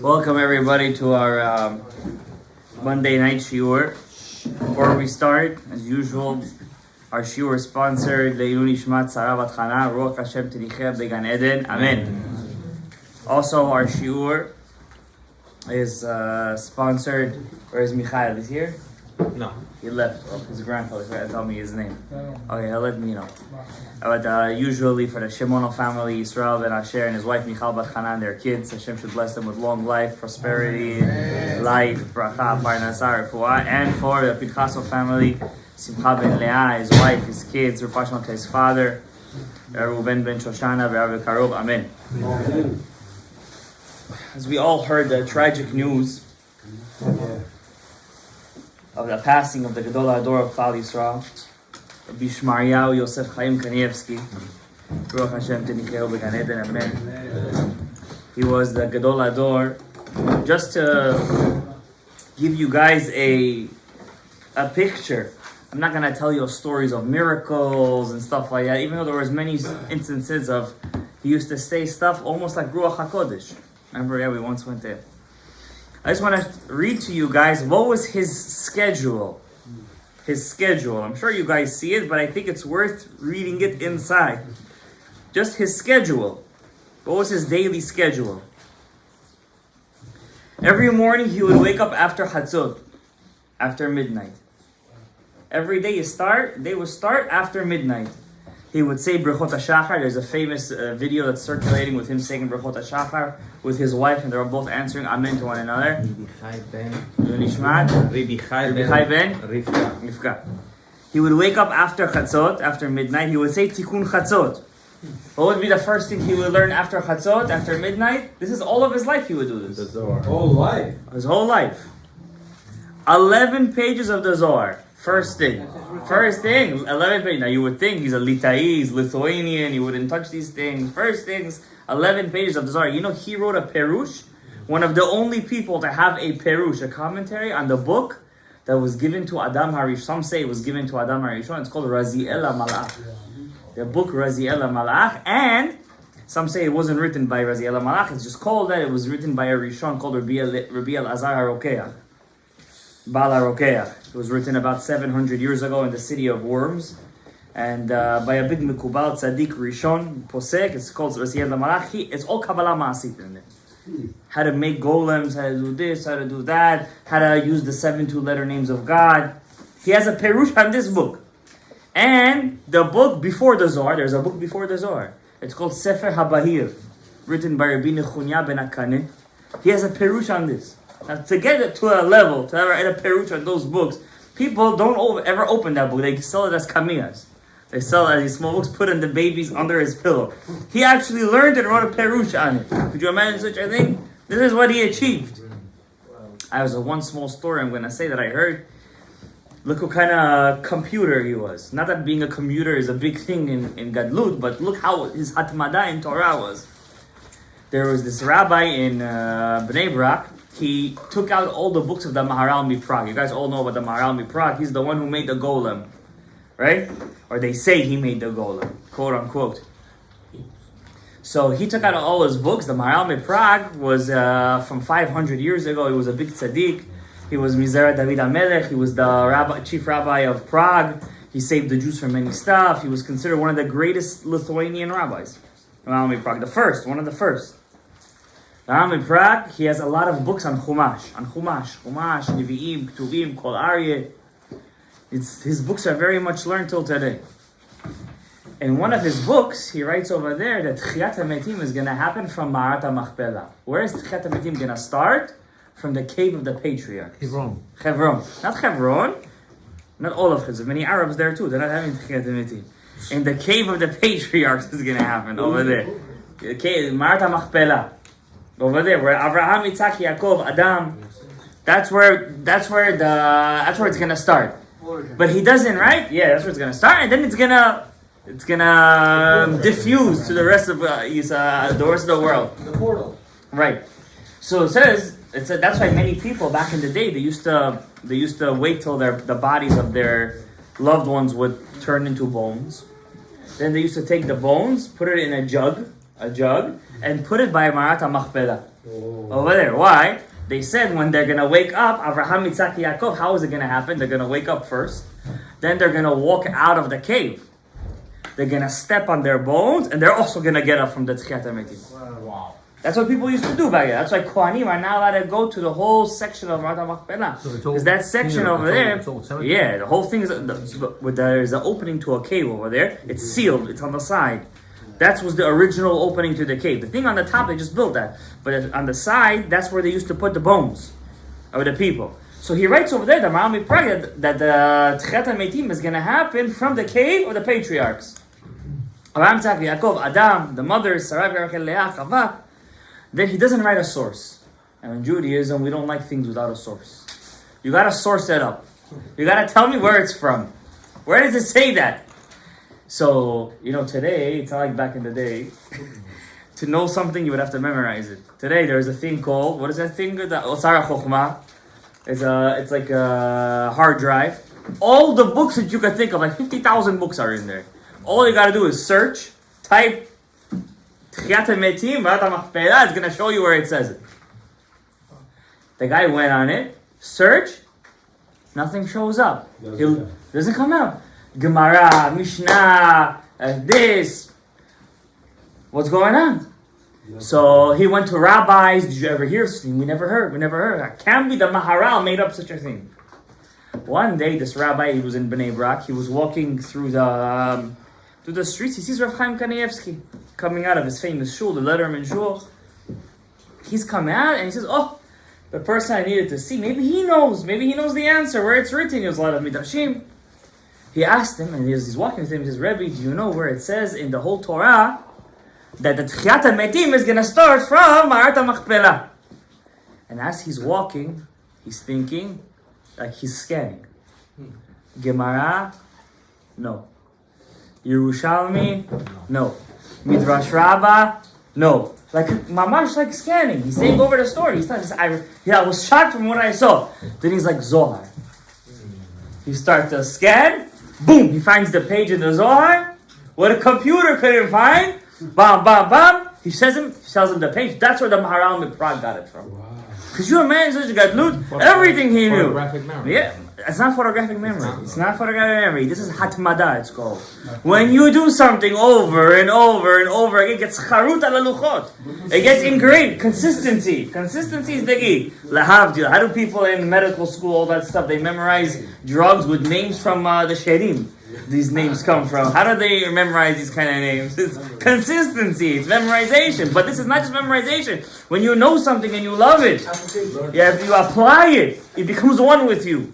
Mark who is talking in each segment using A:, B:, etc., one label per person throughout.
A: Welcome everybody to our Monday night shiur. Before we start, as usual, our shiur is sponsored Leiluni Shmat Sarah Bat Chana Ruach Hashem Tenicheh Began Eden. Amen. Also, our shiur is sponsored. Where is Michael? Is he here?
B: No.
A: He left. Oh, his grandfather tried to tell me his name. Okay, he'll let me know. But usually for the Shimono family, Yisrael Ben Asher and his wife Michal Bat Chana and their kids, Hashem should bless them with long life, prosperity, life, bracha, parnasa, refuah. And for the Pinchaso family, Simcha Ben Leah, his wife, his kids, Rufah Shlomo to his father, Reuben Ben Shoshana, Ve'av Karov. Amen. As we all heard the tragic news of the passing of the Gadol Ador of Klal Yisrael, Rabbi Shmaryahu Yosef Chaim Kanievsky, Baruch Hashem Tenicheu Began Eden. Amen. He was the Gadol Ador. Just to give you guys a picture, I'm not gonna tell you stories of miracles and stuff like that, even though there was many instances of he used to say stuff almost like Ruach HaKodesh. Remember, we once went there. I just want to read to you guys what was his schedule. His schedule. I'm sure you guys see it, but I think it's worth reading it inside. Just his schedule. What was his daily schedule? Every morning he would wake up after Chatzot, after midnight. Every day they would start after midnight. He would say Brachot HaShachar. There's a famous video that's circulating with him saying Brachot HaShachar with his wife, and they're both answering Amen to one another. Rabbi ben Rivka. He would wake up after Chatzot, after midnight. He would say Tikkun Chatzot. What would be the first thing he would learn after Chatzot, after midnight? This is all of his life he would do this.
B: The Zohar.
C: Whole life.
A: His whole life. 11 pages of the Zohar. First thing, 11 pages. Now you would think he's a Litai, he's Lithuanian, he wouldn't touch these things. First things, 11 pages of the Zohar. You know, he wrote a Perush, one of the only people to have a Perush, a commentary on the book that was given to Adam Harish. Some say it was given to Adam Harishon. It's called Raziel HaMalach. The book Raziel HaMalach. And some say it wasn't written by Raziel HaMalach. It's just called that. It was written by a Rishon called Rabbi Elazar HaRokeach. Baal HaRokeach. It was written about 700 years ago in the city of Worms, and by a big Mekubal tzaddik Rishon Posek. It's called Raziel HaMalach. It's all Kabbalah Ma'asit in there. How to make golems, how to do this, how to do that, how to use the 7 two-letter names of God. He has a perush on this book. And the book before the Zohar, there's a book before the Zohar. It's called Sefer HaBahir, written by Rabbi Nechunya ben Akane. He has a perush on this. Now, to get it to a level, to ever write a perush on those books, people don't ever open that book. They sell it as kamiyas. They sell it as these small books, put in the babies under his pillow. He actually learned and wrote a perush on it. Could you imagine such a thing? This is what he achieved. I was one small story I'm going to say that I heard. Look what kind of computer he was. Not that being a commuter is a big thing in Gadlut, but look how his hatmada in Torah was. There was this rabbi in Bnei Brak. He took out all the books of the Maharal MiPrague. You guys all know about the Maharal MiPrague. He's the one who made the golem, right? Or they say he made the golem, quote unquote. So he took out all his books. The Maharal MiPrague was from 500 years ago. He was a big tzaddik. He was Mizera David HaMelech. He was the chief rabbi of Prague. He saved the Jews from many stuff. He was considered one of the greatest Lithuanian rabbis. Maharal MiPrague, one of the first. In Prague, he has a lot of books on Chumash, Nevi'im, Ketuvim, Kol Aryeh. His books are very much learned till today. In one of his books, he writes over there that Tchiyat HaMetim is going to happen from Ma'arat HaMachpelah. Where is Tchiyat HaMetim going to start? From the cave of the patriarchs. Hebron. Not Hebron. Not all of Hebron. Many Arabs there too. They're not having Tchiyat HaMetim. In the cave of the patriarchs is going to happen over there. Ma'arat HaMachpelah. Over there, where Avraham, Yitzhak, Yaakov, Adam, that's where it's gonna start. But he doesn't, right? Yeah, that's where it's gonna start, and then it's gonna diffuse to the rest of the rest of the world.
C: The portal.
A: Right. So that's why many people back in the day they used to wait till the bodies of their loved ones would turn into bones. Then they used to take the bones, put it in a jug, a jug, and put it by Marat HaMachpelah. Over there. Why? They said when they're going to wake up, Avraham, Yitzhak, Yaakov, how is it going to happen? They're going to wake up first. Then they're going to walk out of the cave. They're going to step on their bones, and they're also going to get up from the Tchiyat HaMetim.
B: Wow.
A: That's what people used to do back then. That's why Kohanim are not allowed to go to the whole section of Marat HaMachpelah. Because that section over there, yeah, the whole thing is, there's an opening to a cave over there. It's sealed. It's on the side. That was the original opening to the cave. The thing on the top, they just built that. But on the side, that's where they used to put the bones of the people. So he writes over there, the Ma'ami Praga, that the Tchiyat HaMetim is going to happen from the cave of the patriarchs. Abraham, Yitzhak, Yaakov, Adam, the mothers, Sarah, Rachel, Leah, Chava. Then he doesn't write a source. And in Judaism, we don't like things without a source. You got to source it up. You got to tell me where it's from. Where does it say that? So, today, it's not like back in the day. To know something, you would have to memorize it. Today, there's a thing called, what is that thing? The Osara Chokhmah. It's like a hard drive. All the books that you can think of, like 50,000 books are in there. All you got to do is search, type, Tchiyat HaMetim, Marat HaMachpelah, it's going to show you where it says it. The guy went on it, search, nothing shows up. It doesn't come out. Gemara, Mishnah, this. What's going on? So he went to rabbis. Did you ever hear something? We never heard. Can't be the Maharal made up such a thing. One day, this rabbi, he was in Bnei Brak. He was walking through the streets. He sees Rav Chaim Kanievsky coming out of his famous shul, the Letterman shul. He's coming out and he says, "Oh, the person I needed to see. Maybe he knows. Maybe he knows the answer where it's written." He was a lot of midrashim. He asked him, and he's walking with him. He says, "Rebbe, do you know where it says in the whole Torah that the Tchiyat HaMetim is going to start from Marat HaMachpelah?" And as he's walking, he's thinking, like he's scanning. Gemara, no. Yerushalmi, no. Midrash Rabbah, no. Like mamash, like scanning. He's saying over the story. He's not. I was shocked from what I saw. Then he's like Zohar. He starts to scan. Boom! He finds the page in the Zohar. What a computer couldn't find. Bam, bam, bam. He tells him the page. That's where the Maharal Miprag got it from. Because you imagine such a gadlut, everything he knew.
B: Photographic memory.
A: Yeah, it's not photographic memory. It's not photographic memory. This is hatmada, it's called. When you do something over and over and over again, it gets charut ala luchot. It gets ingrained. Consistency. Consistency is the key. Lahavdil. How do people in medical school, all that stuff, they memorize drugs with names from the sherim? These names come from. How do they memorize these kind of names? It's consistency, it's memorization. But this is not just memorization. When you know something and you love it, you apply it, it becomes one with you.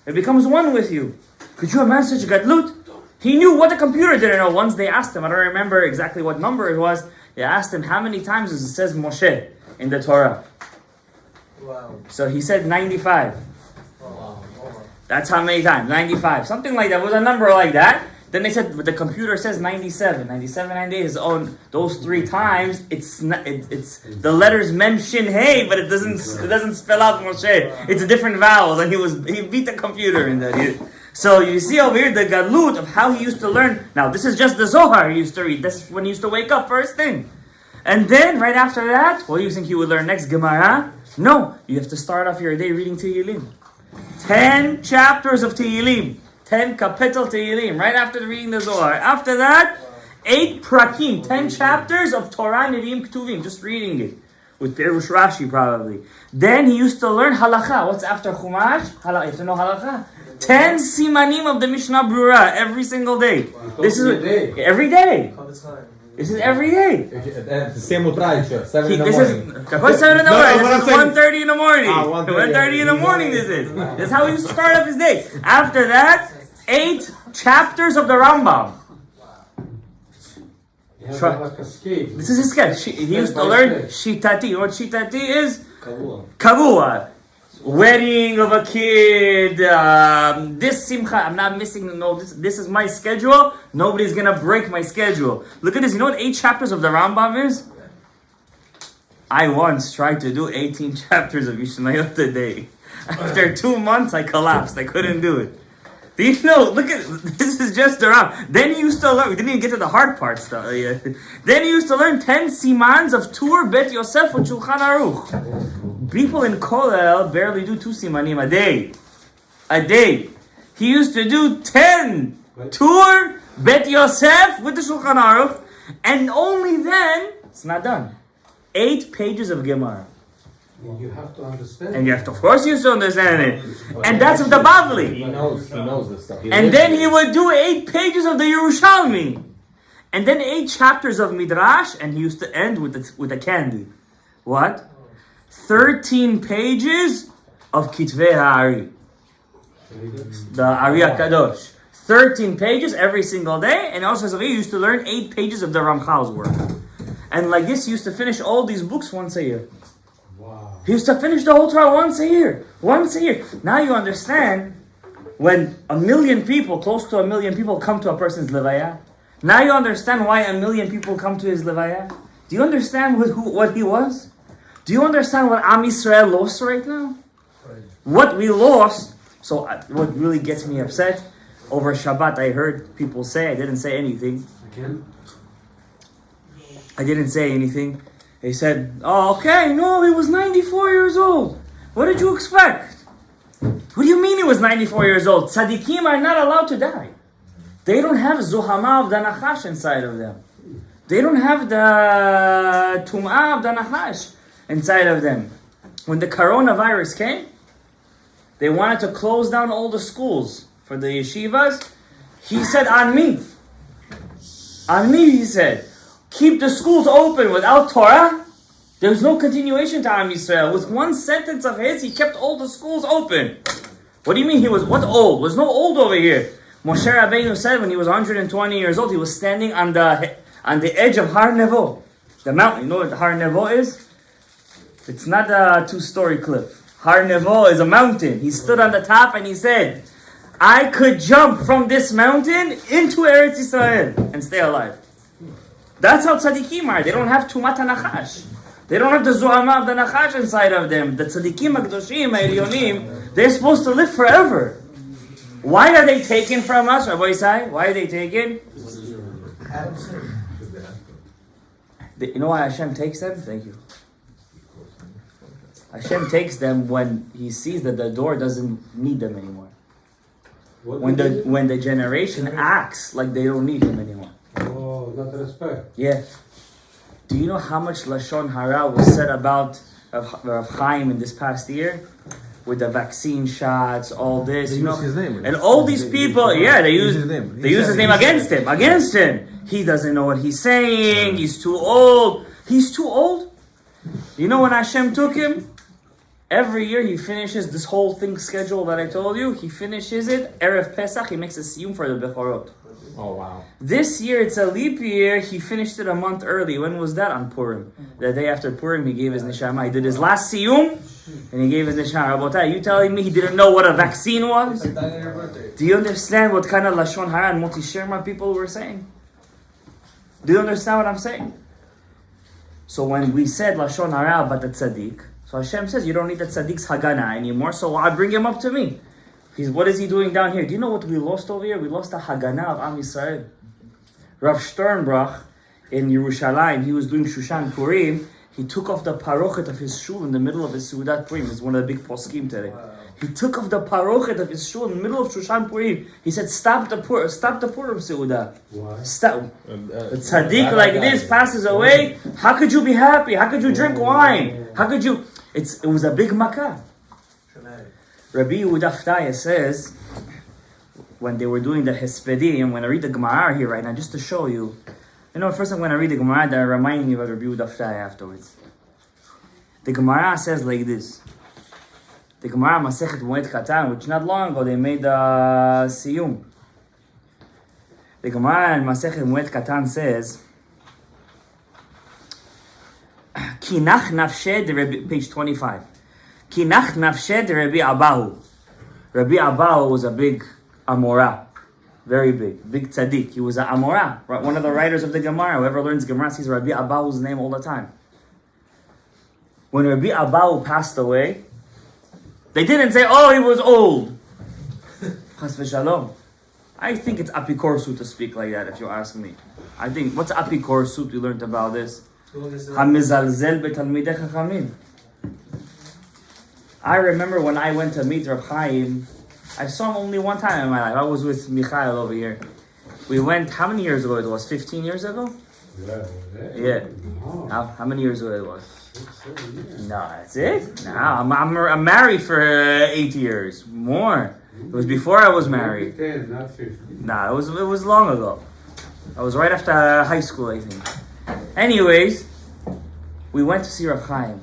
A: It becomes one with you. Could you imagine such a gadlut? He knew what the computer didn't know. Once they asked him, I don't remember exactly what number it was, they asked him how many times does it says Moshe in the Torah.
C: Wow.
A: So he said 95. That's how many times? 95. Something like that. It was a number like that. Then they said, but the computer says 97. 97, 98 is on those 3 times. It's the letters Mem, Shin, Hey, but it doesn't spell out Moshe. It's a different vowels, and he beat the computer in that. So you see over here the galut of how he used to learn. Now this is just the Zohar he used to read. That's when he used to wake up first thing. And then right after that, what do you think he would learn next? Gemara? No, you have to start off your day reading Tehillim. 10 chapters of Tehillim. 10 kapitel Tehillim. Right after reading the Zohar. After that, 8 prakim. 10 chapters of Torah, Nevi'im, Ketuvim. Just reading it. With Perush Rashi probably. Then he used to learn halacha. What's after Chumash? You have to know halacha. 10 simanim of the Mishnah Brura every single day. This is every day. This is every day.
B: The same utraicha, 7 in the
A: This
B: morning.
A: is 7 in the morning. This is 1:30 in the morning.
B: 1:30
A: 1:30 in the morning this is. That's how he used to start off his day. After that, 8 chapters of the Rambam. This is his sketch. He used to learn Shitati. You know what Shitati is? Kavua. Wedding of a kid, this simcha, I'm not missing, no, this is my schedule, nobody's gonna break my schedule. Look at this, you know what 8 chapters of the Rambam is? I once tried to do 18 chapters of Yishnayot a day. After 2 months, I collapsed, I couldn't do it. Do you know? Look at this is just around. Then he used to learn. We didn't even get to the hard parts though. Yeah. Then he used to learn 10 simans of Tur Bet Yosef with Shulchan Aruch. People in Kollel barely do 2 simanim a day. A day. He used to do 10 Tur Bet Yosef with the Shulchan Aruch, and only then it's not done. 8 pages of Gemara.
C: You have to understand.
A: And you have to, of course, you have to understand it. And that's of the Bavli.
B: He knows this stuff.
A: And then he would do 8 pages of the Yerushalmi. And then 8 chapters of Midrash, and he used to end with a candy. What? 13 pages of Kitvei HaAri. The Ari HaKadosh. 13 pages every single day, and also he used to learn 8 pages of the Ramchal's work. And like this, he used to finish all these books once a year.
C: Wow.
A: He used to finish the whole Torah once a year. Once a year. Now you understand when 1 million people, close to 1 million people, come to a person's levaya. Now you understand why 1 million people come to his levaya. Do you understand what he was? Do you understand what Am Yisrael lost right now? What we lost. So what really gets me upset, over Shabbat I heard people say, I didn't say anything.
C: Again?
A: I didn't say anything. They said, oh, okay, no, he was 94 years old. What did you expect? What do you mean he was 94 years old? Tzaddikim are not allowed to die. They don't have Zuhama of the Nachash inside of them. They don't have the Tum'ah of the Nachash inside of them. When the coronavirus came, they wanted to close down all the schools for the yeshivas. He said, on me. On me, he said. Keep the schools open without Torah. There's no continuation to Am Yisrael. With one sentence of his, he kept all the schools open. What do you mean he was, what old? There's no old over here. Moshe Rabbeinu said when he was 120 years old, he was standing on the edge of Har Nevo. The mountain. You know what Har Nevo is? It's not a 2-story cliff. Har Nevo is a mountain. He stood on the top and he said, I could jump from this mountain into Eretz Yisrael and stay alive. That's how tzaddikim are. They don't have Tumat HaNachash. They don't have the Zuhama of the Nachash inside of them. The tzaddikim HaKadoshim, HaElyonim, they're supposed to live forever. Why are they taken from us, Rabbi Isai? Why are they taken? You know why Hashem takes them? Thank you. Hashem takes them when He sees that the door doesn't need them anymore. When the generation acts like they don't need Him anymore.
C: Oh, not respect.
A: Yeah. Do you know how much Lashon Hara was said about Rav Chaim in this past year? With the vaccine shots, all this,
B: they
A: you know,
B: use his name.
A: and all these people, they use his name. They use his name against him. He doesn't know what he's saying. He's too old. He's too old. You know when Hashem took him? Every year he finishes this whole thing schedule that I told you. He finishes it. Erev Pesach, he makes a siyum for the Bechorot.
B: Oh wow!
A: This year it's a leap year. He finished it a month early. When was that? On Purim. The day after Purim, he gave his neshama. He did his last siyum, and he gave his neshama. Rabotai, you telling me he didn't know what a vaccine was? Do you understand what kind of lashon hara and moti shirma people were saying? Do you understand what I'm saying? So when we said lashon hara about the tzaddik, so Hashem says you don't need the tzaddik's hagana anymore. So I bring him up to me. What is he doing down here? Do you know what we lost over here? We lost the Haganah of Am Yisrael. Rav Sternbrach in Yerushalayim, he was doing Shushan Purim. He took off the parochet of his shul in the middle of his Seudat Purim. It's one of the big poskim today. Wow. He took off the parochet of his shul in the middle of Shushan Purim. He said, stop the Purim Seudah. Stop. The tzaddik like this passes away. How could you be happy? How could you drink wine? How could you... It was a big makkah. Rabbi Yehuda Ftaya says, when they were doing the Hespedim, when I read the Gemara here right now, just to show you, first I'm going to read the Gemara that reminds me of Rabbi Yehuda Ftaya afterwards. The Gemara says like this. The Gemara Masechet Moed Katan, which not long ago they made the Siyum. The Gemara in Masechet Moed Katan says, Kinach Nafshed, page 25. Kinach nafshed Rabbi Abahu. Rabbi Abahu was a big Amora. Very big tzaddik. He was an Amora. One of the writers of the Gemara. Whoever learns Gemara sees Rabbi Abahu's name all the time. When Rabbi Abahu passed away, they didn't say, oh, he was old. Chas v'shalom. I think it's apikorsu to speak like that, if you ask me. I think, what's apikorsu? We learned about this. Hamizalzel betalmidei chachamim. I remember when I went to meet Rav Chaim, I saw him only one time in my life. I was with Michael over here. We went, how many years ago it was? 15 years ago? Yeah. How many years ago it was?
C: 6-7 years.
A: No, that's it? No, I'm married for 8 years. More. It was before I was married.
C: 10, not 15.
A: Nah, it was long ago. I was right after high school, I think. Anyways, we went to see Rav Chaim.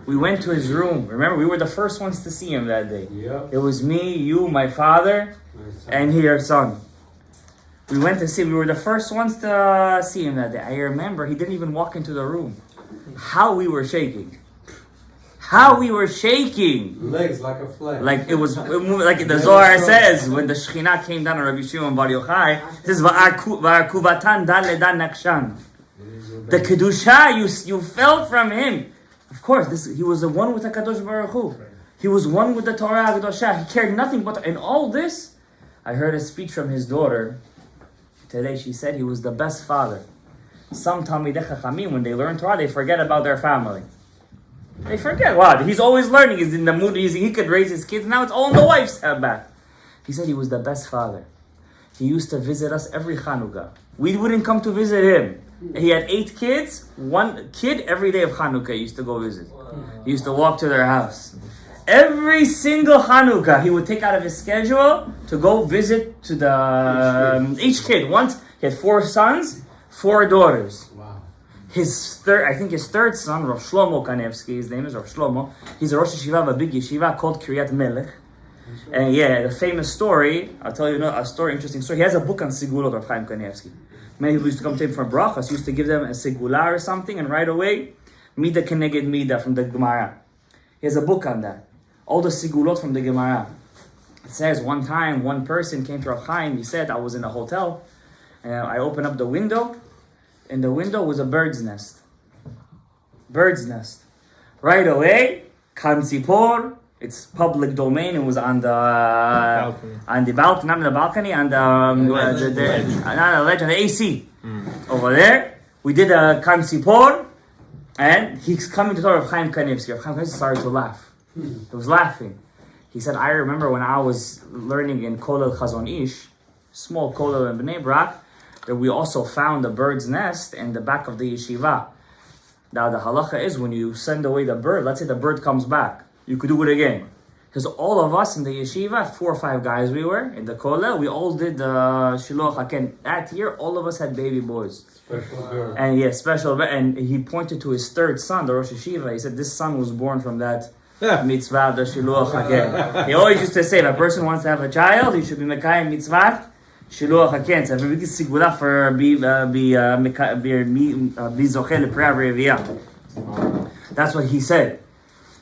A: We went to his room. Remember, we were the first ones to see him that day.
C: Yep.
A: It was me, you, my father, and your son. We went to see, we were the first ones to see him that day. I remember he didn't even walk into the room. How we were shaking. How we were shaking.
C: Legs like a flag.
A: Like it moved, like the Zohar says, when the Shekhinah came down on Rabbi Shimon Bar Yochai, it says, Va'arkuvatan dal ledan nakshan. The Kedusha, you felt from him. Of course, he was the one with the Kadosh Baruch Hu. He was one with the Torah Kedusha. He cared nothing but, in all this, I heard a speech from his daughter. Today she said he was the best father. Some Talmidei Chachamim, when they learn Torah, they forget about their family. They forget. Wow, he's always learning. He's in the mood. He could raise his kids. Now it's all in the wife's back. He said he was the best father. He used to visit us every Chanukah. We wouldn't come to visit him. He had 8 kids. 1 kid every day of Chanukah he used to go visit. He used to walk to their house. Every single Chanukah he would take out of his schedule to go visit to the each kid. Once he had 4 sons, 4 daughters.
C: Wow.
A: His third son, Rav Shalom Gadaev, his name is Rav Shlomo. He's a Rosh Yeshiva of a big yeshiva called Kiryat Melech. And the famous story, I'll tell you a story, interesting story. He has a book on Sigulot of Chaim Kanievsky. Many people used to come to him for brachas, used to give them a Sigula or something, and right away, Mida Keneged Mida from the Gemara. He has a book on that. All the Sigulot from the Gemara. It says one time, one person came to Rav Chaim, he said, I was in a hotel, and I opened up the window, and the window was a bird's nest. Bird's nest. Right away, Kanzipor, it's public domain. It was on the balcony, not the balcony, on the AC over there. We did a Kanzipor, and he's coming to Torah of Chaim Kanievsky. Chaim Kanievsky started to laugh. He was laughing. He said, I remember when I was learning in Kolel Chazon Ish, small Kolel in Bnei Brak, that we also found a bird's nest in the back of the yeshiva. Now the halacha is when you send away the bird, let's say the bird comes back, you could do it again. Because all of us in the yeshiva, 4 or 5 guys we were, in the kollel, we all did the shiluach haken. That year, all of us had baby boys.
C: Special girl.
A: And special. And he pointed to his 3rd son, the Rosh Yeshiva. He said, this son was born from that mitzvah, the shiluach haken. He always used to say, if a person wants to have a child, he should be mekayim mitzvah. Shiluach haken. It's a very big sigula for be zocheh leprei reviyah. That's what he said.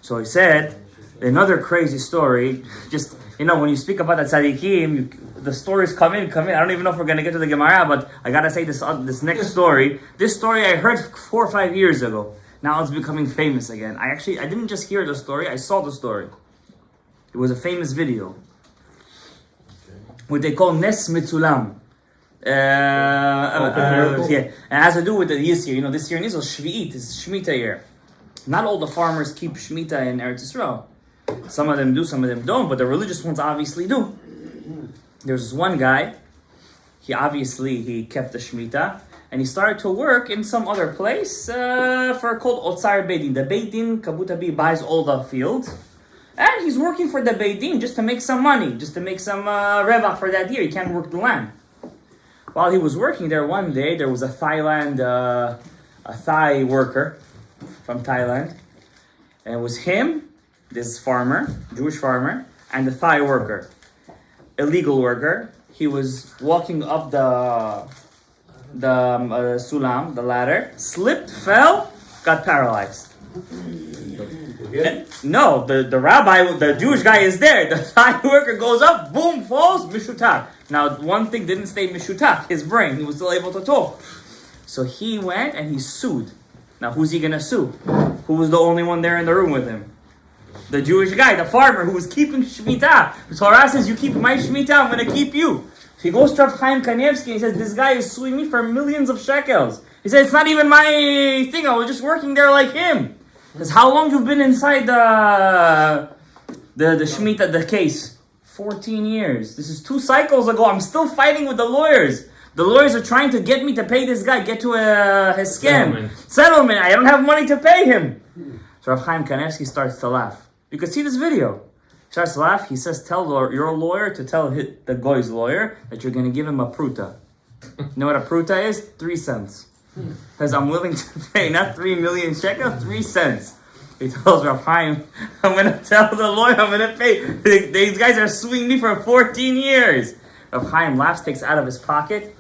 A: So he said, another crazy story, just, when you speak about the tzaddikim, the stories come in. I don't even know if we're going to get to the Gemara, but I got to say this next story. This story I heard 4 or 5 years ago. Now it's becoming famous again. I didn't just hear the story, I saw the story. It was a famous video. What they call Nes Mitzulam. It has to do with this year. This year in Israel, Shvi'it, is Shemitah year. Not all the farmers keep Shemitah in Eretz Yisrael. Some of them do, some of them don't, but the religious ones obviously do. There's this one guy, he kept the Shemitah, and he started to work in some other place called Otzar Beidin. The Beidin, Kabutabi, buys all the fields, and he's working for the Beidin just to make some money, just to make some revach for that year. He can't work the land. While he was working there one day, there was a Thai worker from Thailand, and it was him, this farmer, Jewish farmer, and the Thai worker, illegal worker. He was walking up the sulam, the ladder, slipped, fell, got paralyzed. No, the rabbi, the Jewish guy is there. The Thai worker goes up, boom, falls, mishutak. Now, one thing didn't stay mishutak, his brain. He was still able to talk. So he went and he sued. Now, who's he going to sue? Who was the only one there in the room with him? The Jewish guy, the farmer who was keeping Shemitah. The Torah says, you keep my Shemitah, I'm going to keep you. He goes to Rav Chaim Kanievsky and he says, this guy is suing me for millions of shekels. He said, it's not even my thing, I was just working there like him. He says, how long you've been inside the Shemitah, the case? 14 years. This is 2 cycles ago. I'm still fighting with the lawyers. The lawyers are trying to get me to pay this guy, get to his scam. Settlement. I don't have money to pay him. So Rav Chaim Kanievsky starts to laugh. You can see this video. He starts to laugh. He says, tell your lawyer to tell the guy's lawyer that you're going to give him a pruta. You know what a pruta is? 3 cents. Because I'm willing to pay not 3 million shekels, 3 cents. He tells Rav Chaim, I'm going to tell the lawyer I'm going to pay. These guys are suing me for 14 years. Rav Chaim laughs, takes out of his pocket.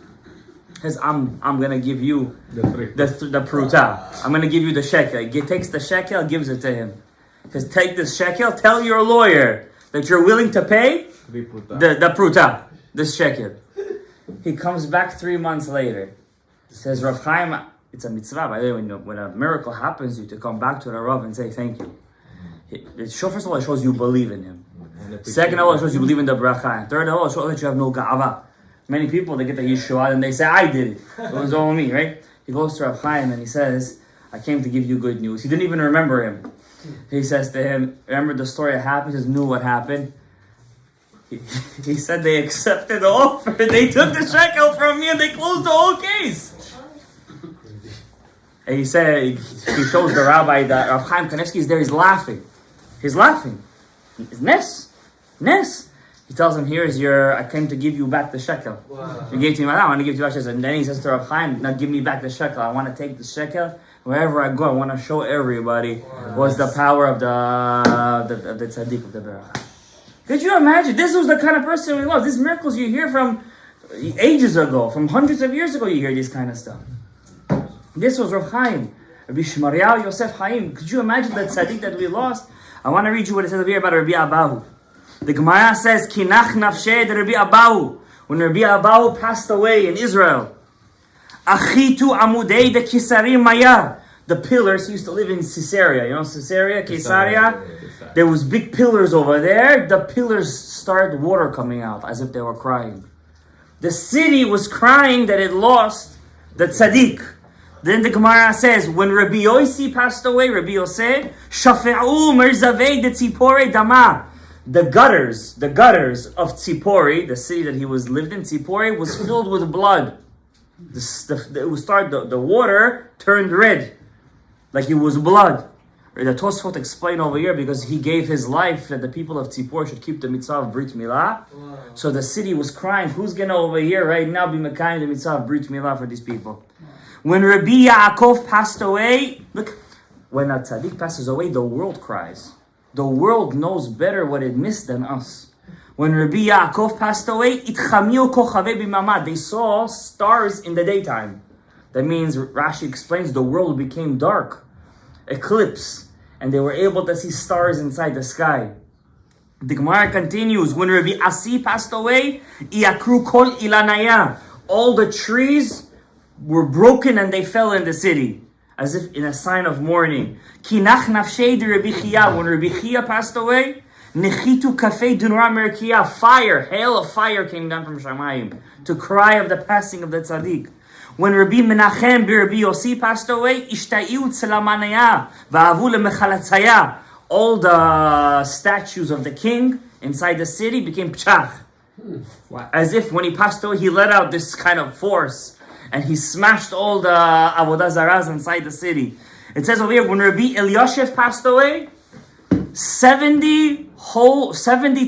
A: Says, I'm going to give you the pruta. I'm going to give you the shekel. He takes the shekel, gives it to him. He says, take this shekel, tell your lawyer that you're willing to pay the pruta, this shekel. He comes back 3 months later. He says, Rav Chaim, it's a mitzvah, by the way, when a miracle happens, you to come back to the Rav and say thank you. First of all, it shows you believe in him. Second of all, it shows you believe in the bracha. And third of all, it shows that you have no ga'ava. Many people, they get the Yisrael and they say, I did it. It was all me, right? He goes to Rav Chaim and he says, I came to give you good news. He didn't even remember him. He says to him, remember the story that happened? He says, knew what happened. He said they accepted the offer. They took the shekel from me and they closed the whole case. And he said, he shows the rabbi that Rav Chaim Kanievsky is there, he's laughing. He's laughing. It's Nes. He tells him, here's I came to give you back the shekel. Wow. You gave to me, I want to give you back the shekel. And then he says to Rav Chaim, now give me back the shekel. I want to take the shekel. Wherever I go, I want to show everybody what's the power of the tzaddik, of the berach. Could you imagine? This was the kind of person we love. These miracles you hear from ages ago, from hundreds of years ago, you hear this kind of stuff. This was Rav Chaim, Rabbi Shmariah Yosef Chaim. Could you imagine that tzaddik that we lost? I want to read you what it says over here about Rabbi Abahu. The Gemara says, Kinach nafshe de Rabbi Abahu. When Rabbi Abahu passed away in Israel, Achitu amudei de Kisarim Maya. The pillars, he used to live in Caesarea. You know Caesarea? There was big pillars over there. The pillars started water coming out as if they were crying. The city was crying that it lost the tzaddik. Then the Gemara says, when Rabbi Yossi passed away, Rabbi Yossi, Shafe'u merzavei de Tzipore dama. The gutters of Tzipori, the city that he lived in, Tzipori, was filled with blood. The water turned red, like it was blood. The Tosfot explained over here because he gave his life that the people of Tzipor should keep the mitzvah of Brit Milah. Wow. So the city was crying, who's going to over here right now be Mekayim the mitzvah of Brit Milah for these people? When Rabbi Yaakov passed away, look, when a tzaddik passes away, the world cries. The world knows better what it missed than us. When Rabbi Yaakov passed away, itchamiu kochavei bimamah. They saw stars in the daytime. That means, Rashi explains, the world became dark. Eclipse. And they were able to see stars inside the sky. The Gemara continues, when Rabbi Asi passed away, iakru kol ilanaya. All the trees were broken and they fell in the city, as if in a sign of mourning. Kinach nafshei de Rabbi Chia. When Rabbi Chia passed away, nechitu kafei dunra merkia. Fire, hail of fire came down from Shamayim to cry of the passing of the tzaddik. When Rabbi Menachem Rabbi Yossi passed away, ishtaiu tzelamanaya va'avu lemechalatzaya. All the statues of the king inside the city became pchach. As if when he passed away, he let out this kind of force and he smashed all the avodah zaras inside the city. It says over here, when Rabbi Eliashiv passed away, 70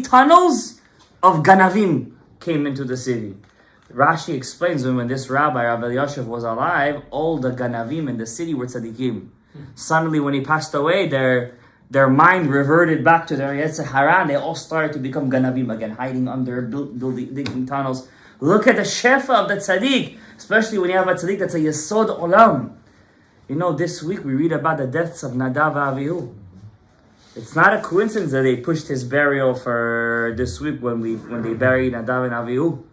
A: tunnels of ganavim came into the city. Rashi explains when this rabbi, Rav Eliashiv, was alive, all the ganavim in the city were tzaddikim. Suddenly, when he passed away, their mind reverted back to their Yetzer Hara, and they all started to become ganavim again, hiding under, digging tunnels. Look at the shefa of the tzaddik, especially when you have a tzaddik that's a yesod olam. You know, this week we read about the deaths of Nadav and Avihu. It's not a coincidence that they pushed his burial for this week when they buried Nadav and Avihu.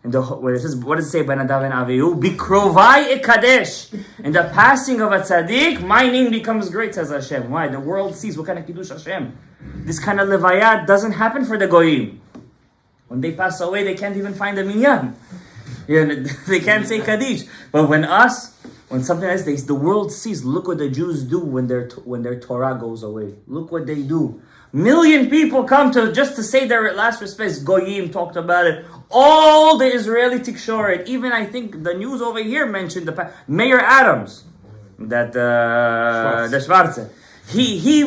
A: And where it says, what does it say? Ben Nadav and Avihu, Bikrovai ekadesh. In the passing of a tzaddik, my name becomes great, says Hashem. Why? The world sees what kind of kiddush Hashem. This kind of levaya doesn't happen for the goyim. When they pass away, they can't even find a minyan. They can't say kaddish. But when something like this, the world sees. Look what the Jews do when their Torah goes away. Look what they do. Million people come just to say their last respects. Goyim talked about it. All the Israeli tikshoret, even I think the news over here mentioned Mayor Adams, that the Schwarze. He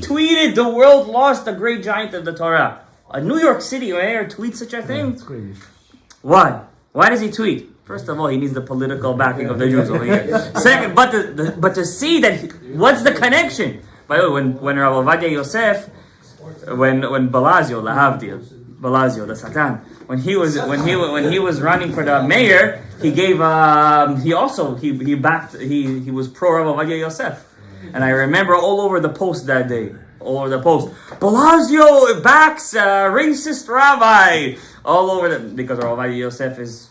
A: tweeted, the world lost a great giant of the Torah. A New York City mayor tweets such a thing.
B: That's crazy.
A: Why? Why does he tweet? First of all, he needs the political backing of the Jews over here. Second, but to see that, what's the connection? By the way, when Rav Ovadia Yosef, when Balazio, Balazio, the Satan, when he was running for the mayor, he was pro Rav Ovadia Yosef, and I remember all over the post that day, Balazio backs racist rabbi, all over because Rav Ovadia Yosef is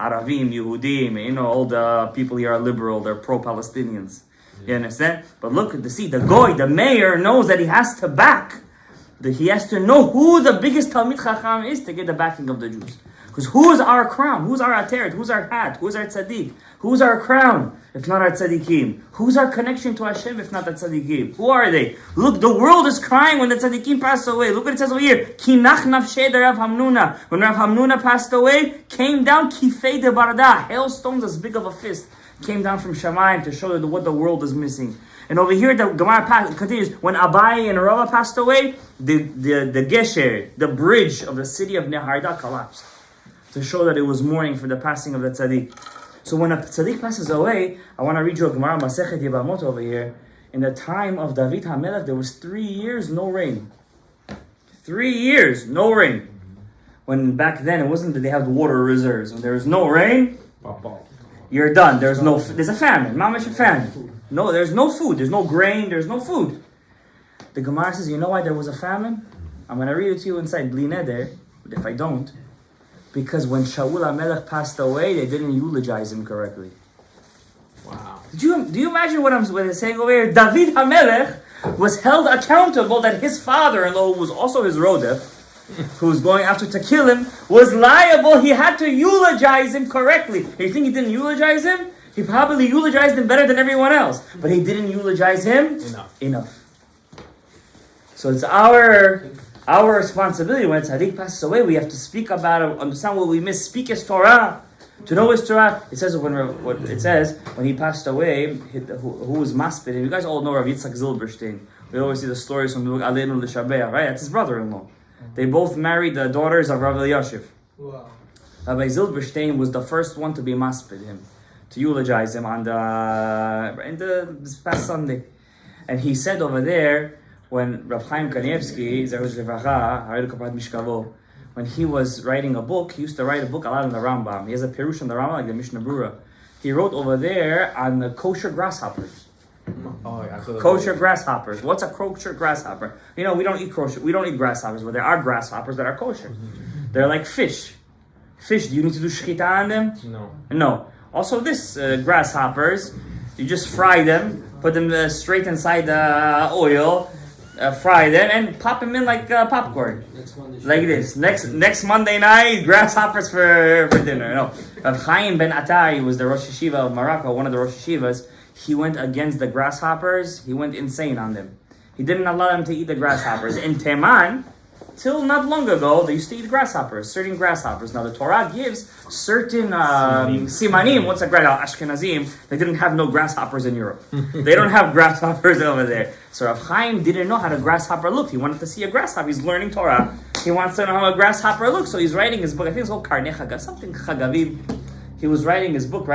A: Aravim, Yehudim, all the people here are liberal, they're pro-Palestinians. You understand? But look the mayor knows that he has to back. He has to know who the biggest Talmid Chacham is to get the backing of the Jews. Because who's our crown? Who's our ateret? Who's our hat? Who's our tzaddik? Who's our crown, if not our tzaddikim? Who's our connection to Hashem, if not the tzaddikim? Who are they? Look, the world is crying when the tzaddikim pass away. Look what it says over here. Kinach nafshei de Rav Hamnuna. When Rav Hamnuna passed away, came down kifei de barda. Hailstones as big of a fist came down from Shamayim to show that what the world is missing. And over here, the Gemara continues. When Abai and Rava passed away, the gesher, the bridge of the city of Neharda collapsed to show that it was mourning for the passing of the tzaddik. So when a tzaddik passes away, I want to read you a Gemara Masechet Yevamot over here. In the time of David HaMelech, there was 3 years no rain. 3 years no rain. When back then it wasn't that they had water reserves. When there was no rain, you're done. There's a famine. Mamash a famine. No, there's no food. There's no grain. There's no food. The Gemara says, you know why there was a famine? I'm going to read it to you inside Bli Neder, but if I don't, because when Shaul HaMelech passed away, they didn't eulogize him correctly.
B: Wow.
A: Do you imagine what I'm saying over here? David HaMelech was held accountable that his father-in-law, who was also his rodef, who was going after to kill him, was liable. He had to eulogize him correctly. You think he didn't eulogize him? He probably eulogized him better than everyone else, but he didn't eulogize him enough. So it's our responsibility when a tzaddik passes away. We have to speak about it, understand what we miss, speak his Torah, to know his Torah. It says when he passed away, who was maspid. You guys all know Rav Yitzchak Zilberstein. We always see the stories from Aleinu L'Shabeach, right? That's his brother-in-law. They both married the daughters of Rav Elyashiv.
D: Wow.
A: Rabbi Zilberstein was the first one to be maspid him, to eulogize him this past Sunday. And he said over there, when Rav Chaim Kanievsky, when he was writing a book, he used to write a book a lot on the Rambam. He has a Perush on the Rambam, like the Mishnah Brura. He wrote over there on the kosher grasshoppers. Kosher grasshoppers. What's a kosher grasshopper? We don't eat kosher. We don't eat grasshoppers, but there are grasshoppers that are kosher. They're like fish. Fish, do you need to do shchita on them? No. Also, grasshoppers, you just fry them, put them straight inside the oil, fry them, and pop them in like popcorn. Like this. Next Monday night, grasshoppers for dinner. No. Rav Chaim ben Attai was the Rosh Yeshiva of Morocco, one of the Rosh Yeshivas. He went against the grasshoppers. He went insane on them. He didn't allow them to eat the grasshoppers. In Teman, till not long ago, they used to eat grasshoppers, certain grasshoppers. Now the Torah gives certain simanim. What's a grasshopper? Ashkenazim, they didn't have no grasshoppers in Europe. They don't have grasshoppers over there. So Rav Chaim didn't know how a grasshopper looked. He wanted to see a grasshopper. He's learning Torah. He wants to know how a grasshopper looks. So he's writing his book. I think it's called Karnei Chagav, something Chagavim. He was writing his book.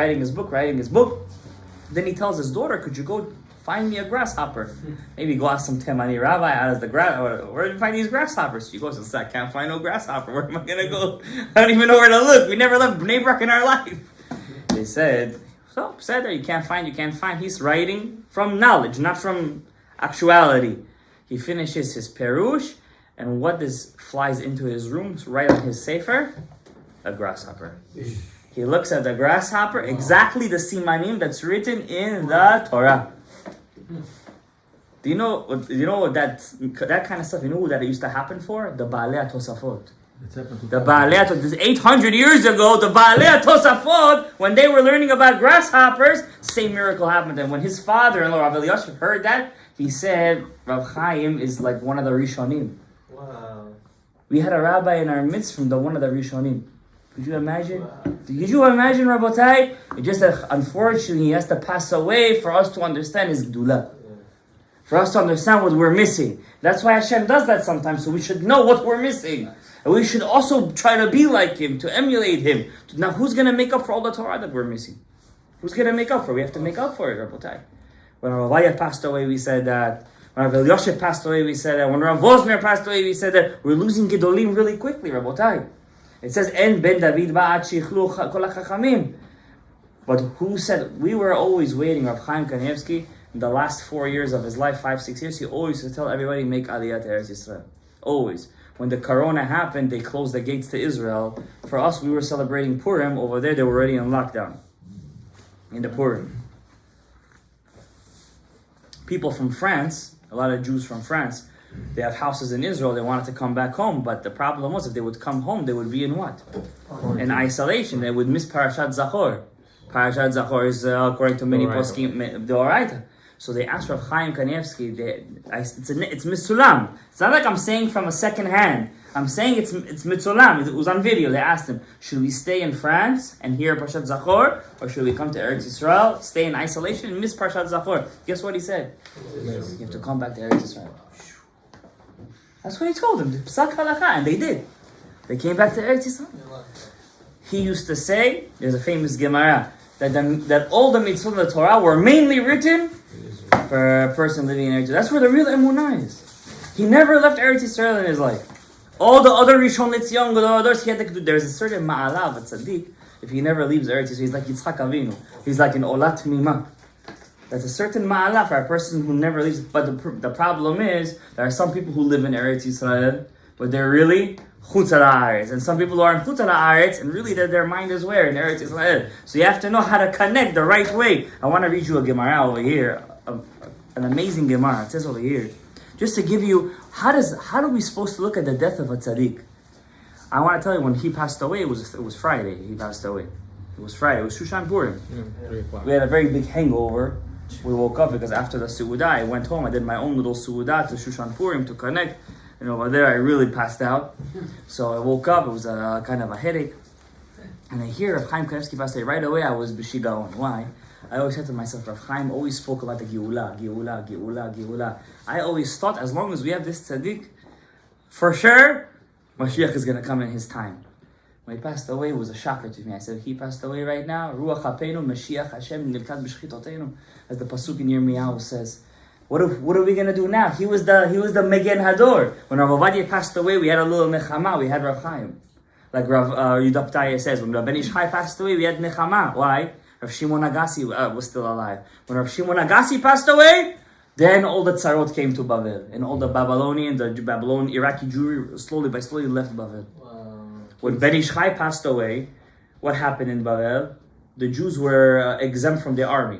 A: Then he tells his daughter, could you go find me a grasshopper? Maybe go ask some Temani rabbi, how does where do you find these grasshoppers? She goes, I can't find no grasshopper. Where am I going to go? I don't even know where to look. We never left Bnei Brak in our life. They said, you can't find. He's writing from knowledge, not from actuality. He finishes his perush, and what flies into his room, right on his sefer? a grasshopper. He looks at the grasshopper, exactly the simanim that's written in the Torah. Do you know that kind of stuff? You know who that used to happen for? The Baalei Tosafot. The Baalei Tosafot. 800 years ago, the Baalei Tosafot, when they were learning about grasshoppers, same miracle happened. And when his father-in-law, Rav Elyashiv, heard that, he said, Rav Chaim is like one of the Rishonim.
B: Wow.
A: We had a rabbi in our midst from one of the Rishonim. Could you imagine? Wow. Could you imagine, Rabotai? It just unfortunately he has to pass away for us to understand his Gdula. For us to understand what we're missing. That's why Hashem does that sometimes, so we should know what we're missing. And we should also try to be like him, to emulate him. Now, who's going to make up for all the Torah that we're missing? Who's going to make up for it? We have to make up for it, Rabotai. When Rav Avaya passed away, we said that. When Rav Elyashiv passed away, we said that. When Rav Wosner passed away, we said that. We're losing Gedolim really quickly, Rabotai. It says, En ben David ba'at shichlu kol hachachamim. But who said, we were always waiting, Rav Chaim Kanievsky, in the last 4 years of his life, 5-6 years, he always used to tell everybody, make Aliyah to Eretz Yisrael. Always. When the Corona happened, they closed the gates to Israel. For us, we were celebrating Purim. Over there, they were already in lockdown. In the Purim. People from France, a lot of Jews from France, they have houses in Israel, they wanted to come back home, but the problem was if they would come home, they would be in what? In isolation. They would miss Parashat Zachor. Parashat Zachor is, according to many poskim, the Oraita. So they asked Rav Chaim Kanievsky, it's mitzulam. It's not like I'm saying from a second hand. I'm saying it's mitzulam. It was on video. They asked him, should we stay in France and hear Parashat Zachor, or should we come to Eretz Yisrael, stay in isolation and miss Parashat Zachor? Guess what he said? You have to come back to Eretz Yisrael. That's what he told them. Psak halakha, and they did. They came back to Eretz Yisrael. He used to say, there's a famous Gemara, that all the mitzvot of the Torah were mainly written for a person living in Eretz Yisrael. That's where the real emunah is. He never left Eretz Yisrael in his life. All the other Rishon Letzion, others, he had to do. There's a certain ma'alav, a tzaddik. If he never leaves Eretz Yisrael, he's like Yitzchak Avinu. He's like an olat mima. That's a certain ma'ala for a person who never leaves. But the problem is, there are some people who live in Eretz Yisrael, but they're really chutz ha'aretz. And some people who are in chutz ha'aretz, and really their mind is where? In Eretz Yisrael. So you have to know how to connect the right way. I want to read you a Gemara over here. An amazing Gemara. It says over here. Just to give you, how are we supposed to look at the death of a tzaddik? I want to tell you, when he passed away, it was Friday. He passed away. It was Friday. It was Shushan Purim. We had a very big hangover. We woke up because after the Su'udah, I went home. I did my own little Su'udah to Shushan Purim to connect. And over there, I really passed out. So I woke up. It was kind of a headache. And I hear Rav Chaim Kanievsky passed away. Right away, I was b'shigaon. Why? I always said to myself, Rav Chaim always spoke about the Geula. I always thought, as long as we have this tzaddik, for sure, Mashiach is going to come in his time. When he passed away, it was a shocker to me. I said, he passed away right now. Ruach Hapeinu, Mashiach Hashem, Nilkat B'shchitotenu. As the pasuk in Yirmiyahu says. What are we going to do now? He was the Megen Hador. When Rav Ovadia passed away, we had a little Nechama. We had Rav Chaim. Like Rav Yudaptaya says, when Rabbi Ish Chai passed away, we had Nechama. Why? Rav Shimon Agassi was still alive. When Rav Shimon Agassi passed away, then all the tzarot came to Bavel. And all the Babylonian, Iraqi Jewry, slowly left Bavel. Wow. When Ben Ish Chai passed away, what happened in Bavel? The Jews were exempt from the army.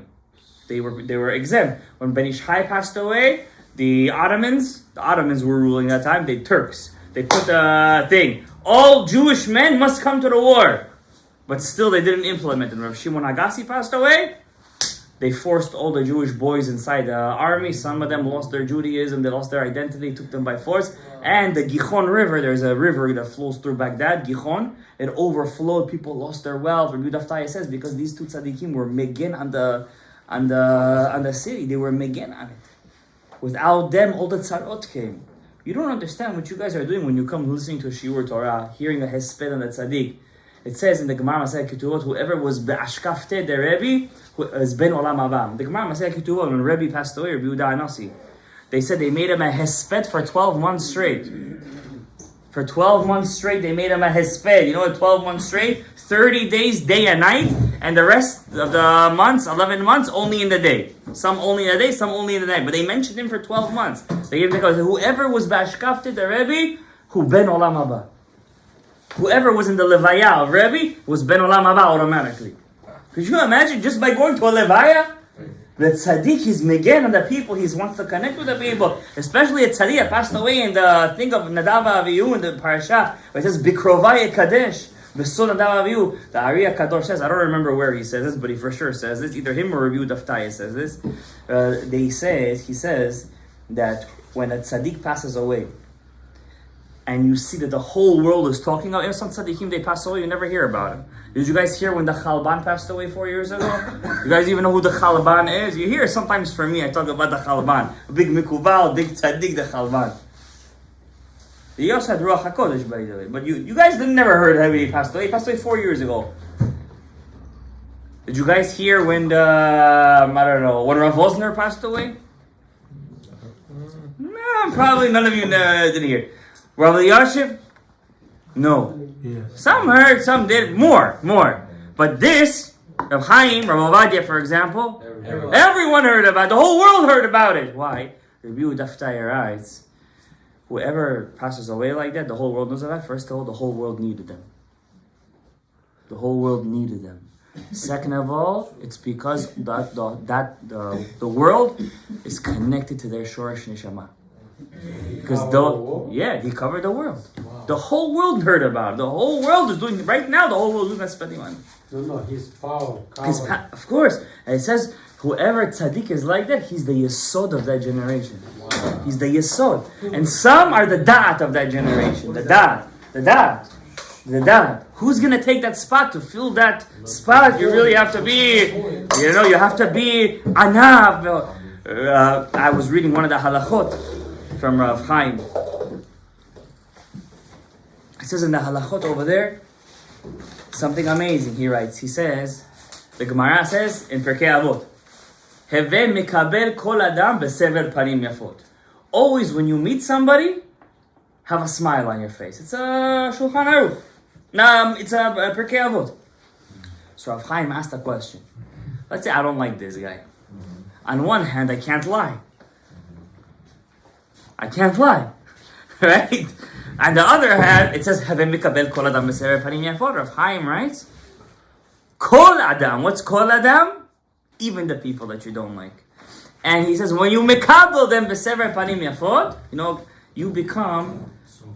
A: They were exempt. When Ben Ish Chai passed away, the Ottomans were ruling that time, the Turks. They put the thing, all Jewish men must come to the war. But still they didn't implement it. When Rav Shimon Agassi passed away, they forced all the Jewish boys inside the army. Some of them lost their Judaism, they lost their identity, took them by force. And the Gihon River, there's a river that flows through Baghdad, Gihon. It overflowed, people lost their wealth. Rabbi Yudaftaya says, because these two tzaddikim were megin on the city, they were megin on it. Without them, all the tzarot came. You don't understand what you guys are doing when you come listening to a shiur Torah, hearing a hesped on the tzaddik. It says in the Gemara Masechet Ketubot, whoever was be'ashkafte the Rebbe is ben olam haba. The Gemara Masechet Ketubot, when Rebbe passed away, Rabbi Yehuda Anasi, they said they made him a hesped for 12 months straight. For 12 months straight, they made him a hesped. You know what, 12 months straight? 30 days, day and night, and the rest of the months, 11 months, only in the day. Some only in the day, some only in the night. But they mentioned him for 12 months. They gave him because whoever was be'ashkafte the Rebbe, who ben olam haba. whoever was in the levaya of Rebbe was ben olam haba automatically. Could you imagine just by going to a levaya? The tzaddik, he's megan on the people, he wants to connect with the people. Especially a tzaddik that passed away in the thing of Nadav Avihu in the parasha, where it says, Bikrovai Kadesh. The Ari Kadosh says, I don't remember where he says this, but he for sure says this. Either him or Rabbi Daftaya says this. He says that when a tzaddik passes away, and you see that the whole world is talking about, some tzaddikim, they pass away, you never hear about him. Did you guys hear when the Chalban passed away 4 years ago? You guys even know who the Chalban is? You hear sometimes for me, I talk about the Chalban. A big mikubal, big tzaddik, the Chalban. He also had Ruach HaKodesh, by the way. But you guys never heard how he passed away. He passed away 4 years ago. Did you guys hear when when Rav Osner passed away? No, probably none of you didn't hear. Rav Elyashiv? No.
B: Yes.
A: Some heard, some did. More. But this, Rav Chaim, Rav Ovadia, for example, everyone heard about it. The whole world heard about it. Why? Rabbi Daftaya writes, whoever passes away like that, the whole world knows about it. First of all, the whole world needed them. The whole world needed them. Second of all, it's because the world is connected to their Shoresh Neshama. Because he covered the world. Wow. The whole world heard about it. The whole world is doing, right now, the whole world is not spending money.
C: No, his power.
A: Of course. And it says, whoever tzaddik is like that, he's the yesod of that generation. Wow. He's the yesod. And some are the da'at of that generation. The da'at. Who's going to take that spot to fill that spot? You really have to be, you have to be anav. I was reading one of the halachot from Rav Chaim. It says in the halachot over there, something amazing. He writes, the Gemara says in Pirkei Avot, Heve mikabel kol adam besever panim yafot. Always when you meet somebody, have a smile on your face. It's a Shulchan Aruch. It's a Pirkei Avot. So Rav Chaim asked a question. Let's say I don't like this guy. On one hand, I can't lie. Right? On the other hand, it says, Have mikabel kol adam besever panim yafot. Rav Chaim writes, Kol adam. What's kol adam? Even the people that you don't like. And he says, when you mekabel them besever panim yafot, you become,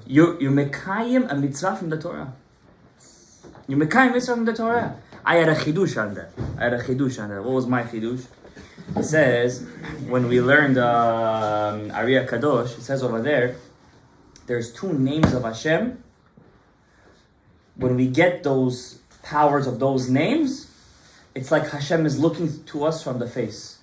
A: you mekayim a mitzvah from the Torah. You mekayim a mitzvah from the Torah. I had a chidush on that. What was my chidush? It says, when we learned Ariya Kadosh, it says over there, there's 2 names of Hashem. When we get those powers of those names, it's like Hashem is looking to us from the face.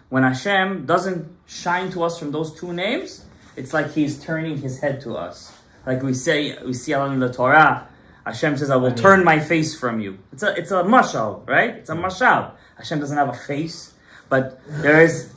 A: When Hashem doesn't shine to us from those 2 names, it's like He's turning His head to us. Like we see a lot in the Torah, Hashem says, I will turn my face from you. It's a mashal, right? It's a mashal. Hashem doesn't have a face, but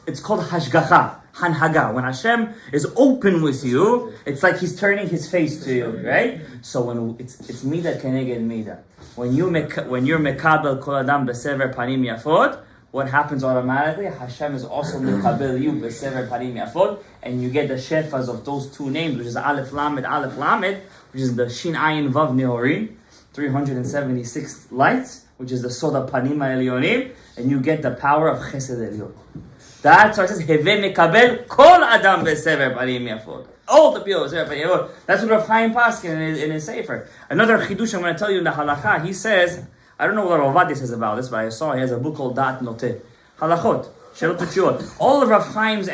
A: it's called hashgacha, hanhaga. When Hashem is open with you, it's like He's turning His face to you, right? So when it's mida keneged mida. When you're mekabel kol adam besever panim yafot, what happens automatically? Hashem is also mekabel you besever panim yafot, and you get the shefas of those 2 names, which is Aleph Lamed, which is the Shin Ayin Vav Nehorim, 376 lights, which is the Soda Panim Elyonim, and you get the power of Chesed Elyon. That's why it says Heve mekabel kol adam besever panim yafot. All the people besever panim yafot. That's what Rav Chaim Paskin in his Sefer. Another chidush I'm going to tell you in the halacha. He says, I don't know what Rav Ovadia says about this, but I saw he has a book called Dat Noteh. Halachot, Shelot Tshuvot. All of Rav Chaim's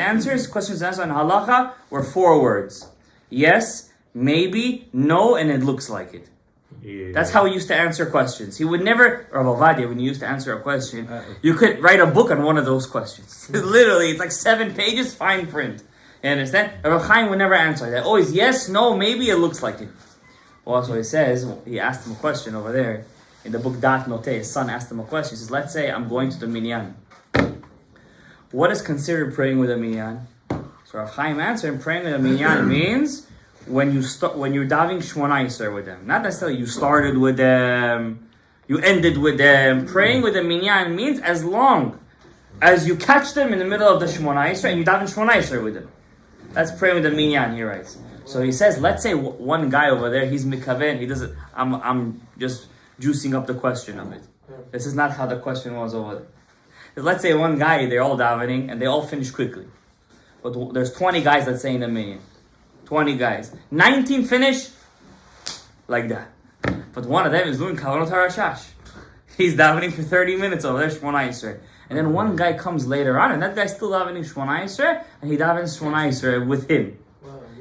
A: questions and answers on halacha were 4 words. Yes, maybe, no, and it looks like it. Yeah. That's how he used to answer questions. He would never, Rav Ovadia, when he used to answer a question, you could write a book on one of those questions. Literally, it's like 7 pages, fine print. You understand? Rav Chaim would never answer that. Always yes, no, maybe, it looks like it. Also, he says, he asked him a question over there. In the book Dat Noteh, his son asked him a question. He says, let's say I'm going to the minyan. What is considered praying with a minyan? So Rav Chaim answered, praying with a minyan means when you're davening Shmona Yisrael with them. Not necessarily you started with them, you ended with them. Praying with a minyan means as long as you catch them in the middle of the Shmona Yisrael and you daven Shmona Yisrael with them. That's praying with a minyan, he writes. So he says, let's say one guy over there, he's mikaven, he doesn't, I'm just juicing up the question of it. This is not how the question was over there. Let's say one guy, they're all davening, and they all finish quickly. But there's 20 guys that say in a minyan. 20 guys. 19 finish like that. But one of them is doing kavanot harashash. He's davening for 30 minutes over there, Shmona Yisrael. And then one guy comes later on, and that guy's still davening Shmona Yisrael, and he davens Shmona Yisrael with him.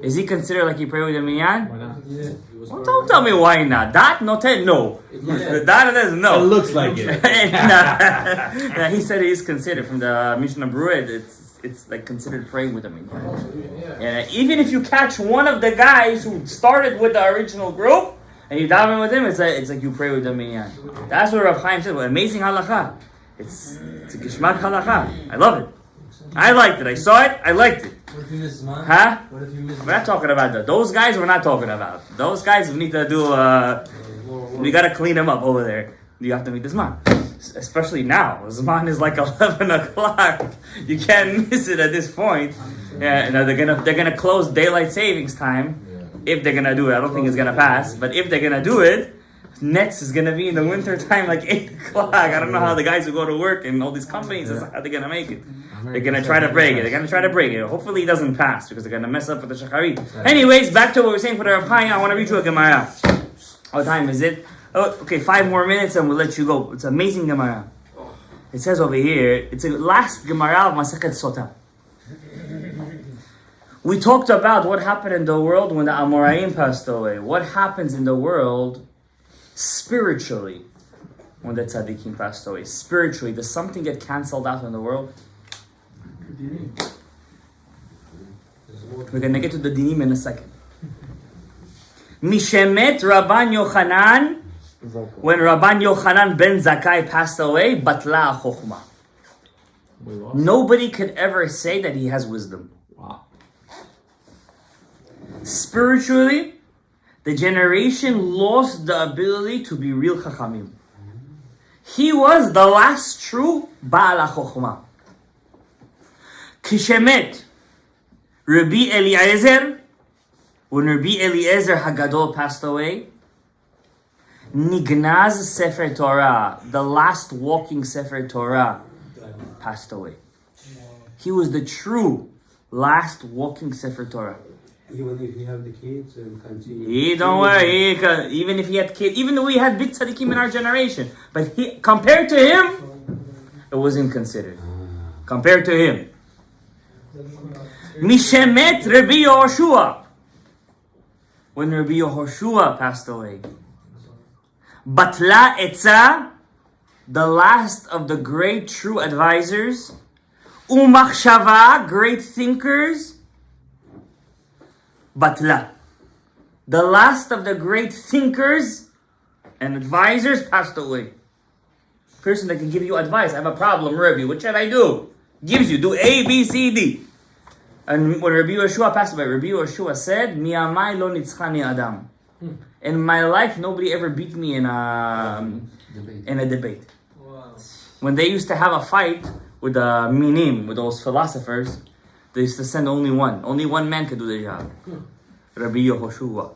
A: Is he considered like he prayed with the minyan?
B: Why not?
C: Yeah.
A: Well, don't tell me why not. That no. The that is no.
B: It looks like it.
A: Nah, he said he is considered from the Mishnah Berurah. It's like considered praying with the minyan. Yeah, even if you catch one of the guys who started with the original group and you daven with him, it's like you pray with the minyan. That's what Rav Chaim said. Well, amazing halakha. It's a gishmak halakha. I love it. I liked it. I saw it. I liked it.
D: What if you miss Zman?
A: Huh?
D: What if you miss
A: We're not talking about that. Those guys we're not talking about. Those guys we need to do, we gotta clean them up over there. You have to meet the Zman. Especially now. Zman is like 11 o'clock. You can't miss it at this point. Yeah, they're gonna close daylight savings time. If they're gonna do it. I don't think it's gonna pass. But if they're gonna do it, Nets is gonna be in the winter time like 8 o'clock. I don't know how the guys who go to work in all these companies, how they're gonna make it. They're gonna try to break it. Hopefully it doesn't pass because they're gonna mess up with the shacharit. Anyways, back to what we were saying for the Rav Chaim. I want to read you a Gemara. What time is it? Oh, okay, 5 more minutes and we'll let you go. It's amazing Gemara. It says over here, it's the last Gemara of Masechet Sotah. We talked about what happened in the world when the Amoraim passed away. What happens in the world spiritually when the tzaddikim passed away? Spiritually, does something get cancelled out in the world? We're going to get to the dinim in a second. Mishemet Rabban Yochanan, when Rabban Yochanan ben Zakkai passed away, batla chokhmah. Nobody could ever say that he has wisdom.
B: Wow.
A: Spiritually, the generation lost the ability to be real chachamim. He was the last true Baal HaChokhmah. Kishemet Rabbi Eliezer, when Rabbi Eliezer HaGadol passed away, Nignaz Sefer Torah, the last walking Sefer Torah, passed away. He was the true last walking Sefer Torah.
C: Even if you have the kids and continue.
A: Don't worry, even if he had kids, even though we had big tzaddikim in our generation, but compared to him, it wasn't considered. Compared to him. Mishemet Rabbi Yehoshua, when Rabbi Yehoshua passed away. Batla Etza, the last of the great true advisors. Umachshava, great thinkers. Batla, the last of the great thinkers and advisors passed away. Person that can give you advice. I have a problem, Rabbi. What should I do? Gives you, do A, B, C, D. And when Rabbi Yehoshua passed away, Rabbi Yehoshua said, "Mi'amai lo nitzchani adam." In my life, nobody ever beat me in a debate.
D: Wow.
A: When they used to have a fight with the minim, with those philosophers, they used to send only one. Only one man could do the job. Rabbi Yehoshua.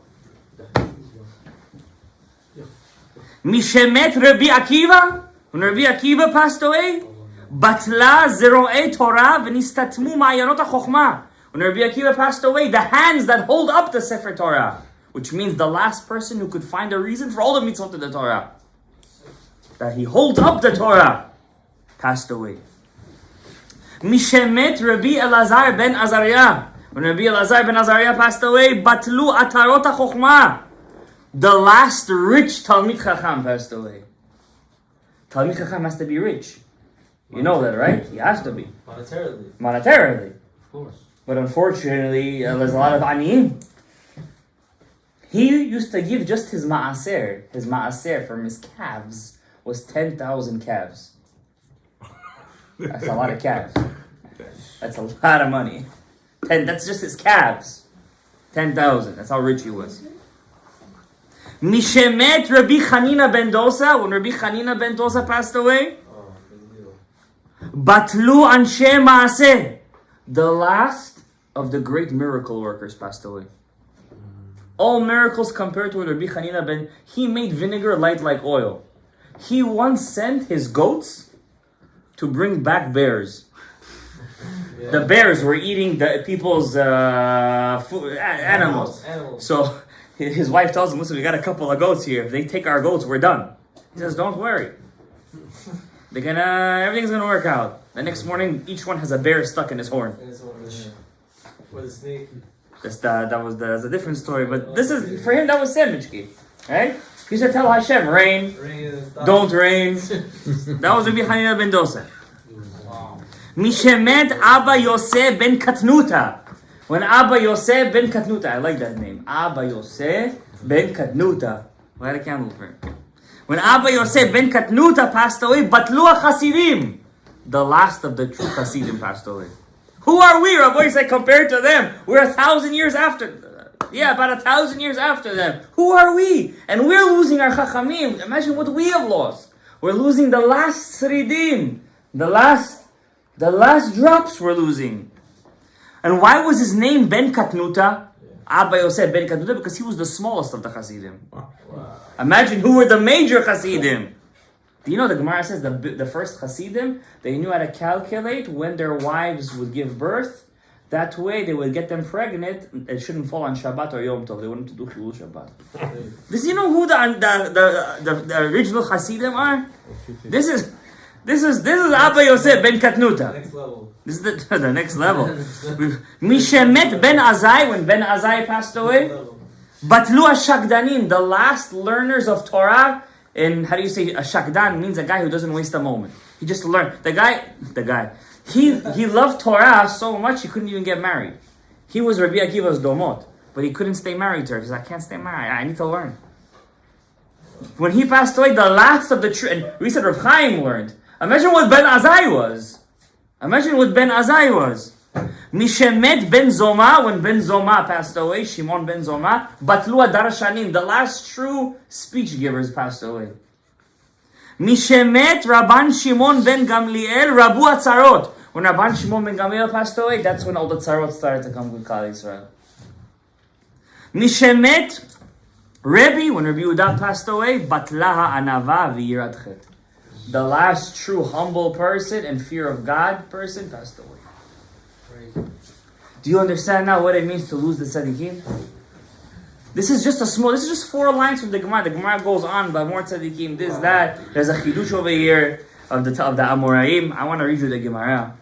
A: Mishemet Rabbi Akiva. When Rabbi Akiva passed away, Batla zero'ei Torah v'nistatmu ma'ayanot ha'chokhmah. When Rabbi Akiva passed away, the hands that hold up the Sefer Torah, which means the last person who could find a reason for all the mitzvot of the Torah, that he holds up the Torah, passed away. Mishemet Rabbi Elazar ben Azariah. When Rabbi Elazar ben Azariah passed away, Batlu atarot ha'chokhmah. The last rich Talmid Chacham passed away. Talmid Chacham has to be rich. You know that, right? He has to be. Monetarily.
D: Of course.
A: But unfortunately, there's a lot of aniyim. He used to give just his ma'aser. His ma'aser from his calves was 10,000 calves. That's a lot of calves. That's a lot of money. That's just his calves. 10,000. That's how rich he was. Mishemet Rabbi Chanina ben Dosa. When Rabbi Chanina ben Dosa passed away, Batlu Anshe Maaseh. The last of the great miracle workers passed away. All miracles compared to Rabbi Hanina ben, he made vinegar light like oil. He once sent his goats to bring back bears.
B: Yeah.
A: The bears were eating the people's animals. So his wife tells him, listen, we got a couple of goats here. If they take our goats, we're done. He says, don't worry. Everything's gonna work out. The next morning, each one has a bear stuck in his horn.
B: With a snake.
A: That's a different story, but this is, for him, that was sandwichki, right? He said, tell Hashem, rain, don't rain. That was Rabbi Hanina ben Dosa.
B: Wow.
A: Mishemet Abba Yosef ben Katnuta. When Abba Yosef ben Katnuta, I like that name. Abba Yosef ben Katnuta. Light a candle for him. When Abba Yosef ben Katnuta passed away, Batlu Hasidim, the last of the true Hasidim, passed away. Who are we, Rabbi said, compared to them? We're 1,000 years after. Yeah, about 1,000 years after them. Who are we? And we're losing our Chachamim. Imagine what we have lost. We're losing the last Sridim. The last drops we're losing. And why was his name Ben Katnuta? Abba Yosef Ben Katnuta, because he was the smallest of the Hasidim.
B: Wow.
A: Imagine who were the major Hasidim. Do you know the Gemara says the first Hasidim, they knew how to calculate when their wives would give birth. That way they would get them pregnant. It shouldn't fall on Shabbat or Yom Tov. They wouldn't do Chilul Shabbat. Does you know who the original Hasidim are? This is Abba Yosef Ben Katnuta.
B: Next level.
A: This is the next level. Mishemet Ben Azai, when Ben Azai passed away. Batlu Shakdanim, the last learners of Torah. And how do you say a Shakdan means a guy who doesn't waste a moment. He just learned. The guy. He loved Torah so much he couldn't even get married. He was Rabbi Akiva's domot, but he couldn't stay married to her. He's like, I can't stay married. I need to learn. When he passed away, the last of the true, and we said Rav Chaim learned. Imagine what Ben Azai was. Mishemet Ben Zoma, when Ben Zoma passed away, Shimon Ben Zoma, Batlu Darshanim, the last true speech givers passed away. Mishemet Rabban Shimon Ben Gamliel, Rabu Atzarot. When Rabban Shimon Ben Gamliel passed away, that's when all the tzarot started to come with Klal Yisrael. Mishemet Rebbe, when Rabbi Yehuda passed away, Batlaha Anava V'yirat Chet. The last true humble person and fear of God person passed away. Do you understand now what it means to lose the tzaddikim? This is just 4 lines from the Gemara. The Gemara goes on by more tzaddikim, this, that. There's a chidush over here of the Amoraim. I want to read you the Gemara.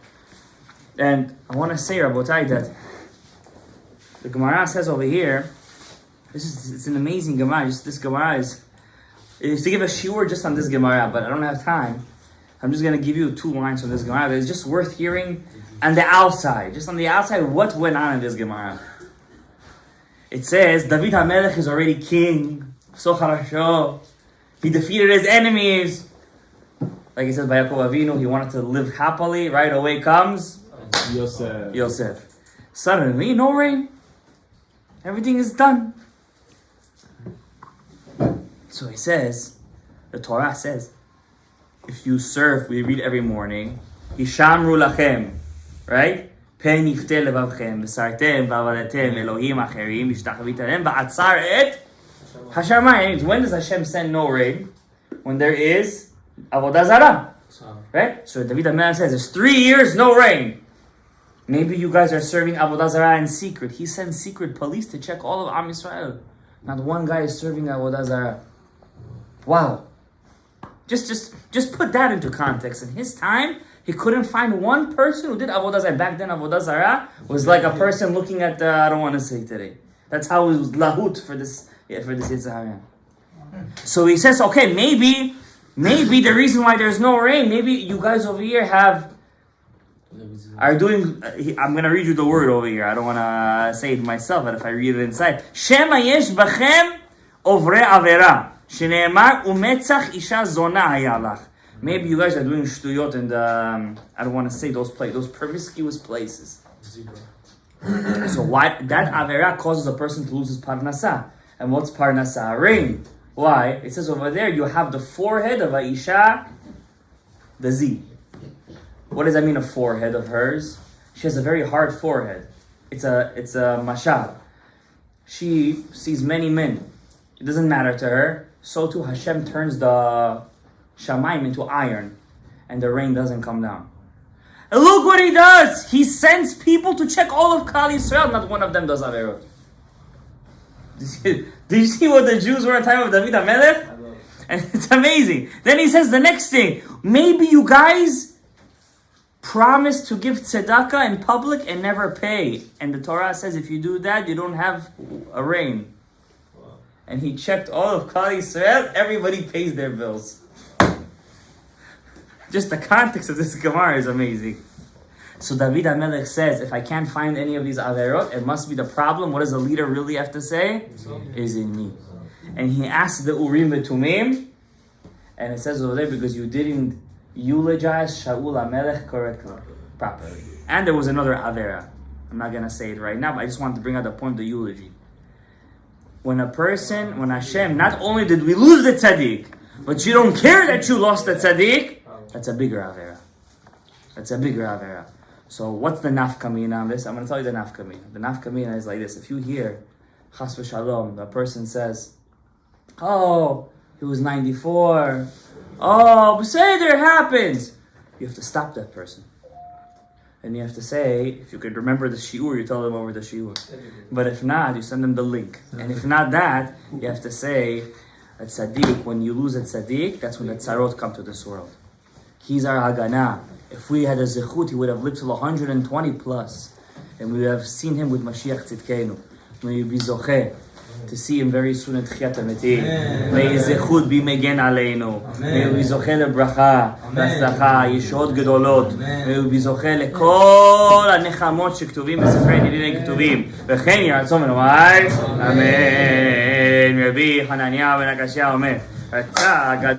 A: And I want to say, Rabotai, that the Gemara says over here, it's an amazing Gemara. This Gemara is to give a shiur just on this Gemara, but I don't have time. I'm just going to give you 2 lines from this Gemara. It's just worth hearing on the outside. Just on the outside, what went on in this Gemara. It says, David HaMelech is already king. So charasho. He defeated his enemies. Like it says by Yaakov Avinu, he wanted to live happily. Right away comes Yosef. Suddenly, no rain. Everything is done. So he says, the Torah says, if you serve, we read every morning, Hishamru lachem, right? Pen yifte levavchem, v'sartem v'avadetem Elohim acherim, v'shtachvitem v'atzar et hashamayim. When does Hashem send no rain? When there is avodah zarah, right? So David HaMelech says, there's 3 years, no rain. Maybe you guys are serving avodah zarah in secret. He sends secret police to check all of Am Yisrael. Not one guy is serving avodah zarah. Wow. Just put that into context. In his time, he couldn't find one person who did avodah zarah. Back then, avodah zarah was like a person looking at I don't want to say today. That's how it was lahut for this Yitzhak. So he says, okay, maybe the reason why there's no rain, maybe you guys over here are doing. I'm gonna read you the word over here. I don't want to say it myself, but if I read it inside, Shema yesh bachem ovre avera. Shneemar umetzach isha zona hayalach. Maybe you guys are doing shtuyot in the, I don't want to say those promiscuous places. So why that avera causes a person to lose his parnasa? And what's parnasa? Rain. Why? It says over there you have the forehead of Aisha, the Z. What does that mean? A forehead of hers? She has a very hard forehead. It's a mashal. she sees many men. It doesn't matter to her. So too Hashem turns the Shamayim into iron, and the rain doesn't come down. And look what he does! He sends people to check all of Klal Yisrael. Not one of them does Averot. Do you see what the Jews were at the time of David HaMelech? And it's amazing. Then he says the next thing. Maybe you guys promise to give tzedakah in public and never pay. And the Torah says if you do that, you don't have a rain. And he checked all of Klal Yisrael. Everybody pays their bills. Just the context of this Gemara is amazing. So David HaMelech says, if I can't find any of these averot, it must be the problem. What does the leader really have to say? Is in me. And he asks the Urim V'Tumim, and it says over there, because you didn't eulogize Shaul HaMelech correctly, properly. And there was another avera. I'm not going to say it right now, but I just want to bring out the point of the eulogy. When Hashem, not only did we lose the tzaddik, but you don't care that you lost the tzaddik, that's a bigger avera. That's a bigger avera. So what's the nafkamina on this? I'm going to tell you the nafkamina. The nafkamina is like this. If you hear, chas v'shalom, the person says, oh, he was 94. Oh, Beseder happens. You have to stop that person. And you have to say, if you could remember the shiur, you tell them over the shiur. But if not, you send them the link. And if not that, you have to say, a tzaddik, when you lose a tzaddik, that's when the tzarot come to this world. He's our Haganah. If we had a zechut, he would have lived till 120 plus. And we would have seen him with Mashiach Tzidkenu. May you be zocheh to see him very soon at Tchiyat HaMetim. May his zechut be megen aleinu. May we be zocheh lebracha, להצלחה, ישועות גדולות. may we be zocheh לכל הנחמות שכתובים בספרי נביאים כתובים. וכן יהי רצון ונאמר, אמן. רבי חנניה בן עקשיא אומר, רצה גדול